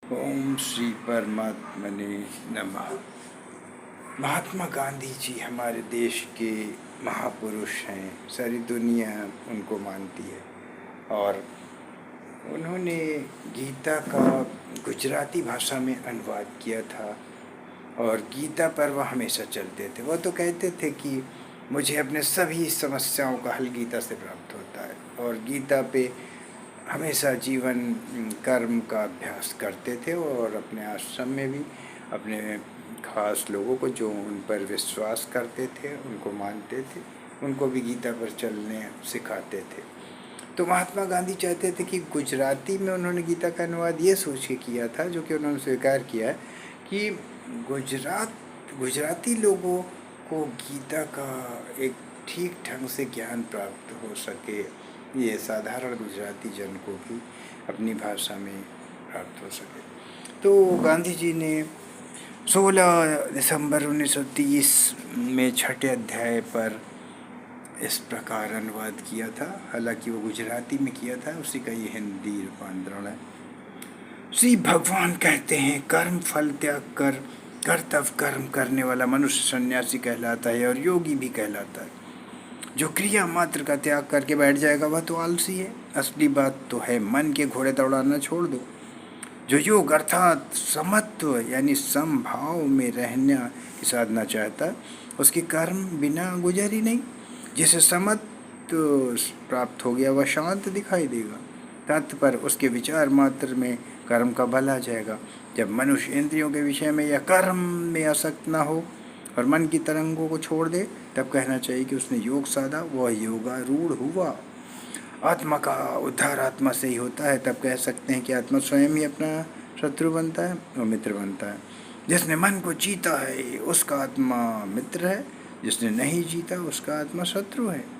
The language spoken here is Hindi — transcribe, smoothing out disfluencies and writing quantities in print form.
ओम श्री परमात्मने नमः। महात्मा गांधी जी हमारे देश के महापुरुष हैं। सारी दुनिया उनको मानती है और उन्होंने गीता का गुजराती भाषा में अनुवाद किया था और गीता पर वह हमेशा चलते थे। वह तो कहते थे कि मुझे अपने सभी समस्याओं का हल गीता से प्राप्त होता है और गीता पे हमेशा जीवन कर्म का अभ्यास करते थे और अपने आश्रम में भी अपने खास लोगों को जो उन पर विश्वास करते थे, उनको मानते थे, उनको भी गीता पर चलने सिखाते थे। तो महात्मा गांधी चाहते थे कि गुजराती में उन्होंने गीता का अनुवाद ये सोच के किया था, जो कि उन्होंने स्वीकार किया है कि गुजराती लोगों को गीता का एक ठीक ढंग से ज्ञान प्राप्त हो सके, ये साधारण गुजराती जन को भी अपनी भाषा में प्राप्त हो सके। तो गांधी जी ने 16 दिसंबर 1930 में छठे अध्याय पर इस प्रकार अनुवाद किया था। हालांकि वो गुजराती में किया था, उसी का ये हिंदी रूपांतरण है। श्री भगवान कहते हैं, कर्म फल त्याग कर कर्तव्य कर्म करने वाला मनुष्य सन्यासी कहलाता है और योगी भी कहलाता है। जो क्रिया मात्र का त्याग करके बैठ जाएगा वह तो आलसी है। असली बात तो है मन के घोड़े दौड़ाना छोड़ दो। जो योग अर्थात समत्व यानी समभाव में रहना की साधना चाहता है, उसके कर्म बिना गुजर ही नहीं। जिसे समत्व प्राप्त हो गया वह शांत दिखाई देगा। तत्पर उसके विचार मात्र में कर्म का बल आ जाएगा। जब मनुष्य इंद्रियों के विषय में या कर्म में आसक्त ना हो और मन की तरंगों को छोड़ दे, तब कहना चाहिए कि उसने योग साधा, वह योगारूढ़ हुआ। आत्मा का उद्धार आत्मा से ही होता है। तब कह सकते हैं कि आत्मा स्वयं ही अपना शत्रु बनता है और मित्र बनता है। जिसने मन को जीता है उसका आत्मा मित्र है, जिसने नहीं जीता उसका आत्मा शत्रु है।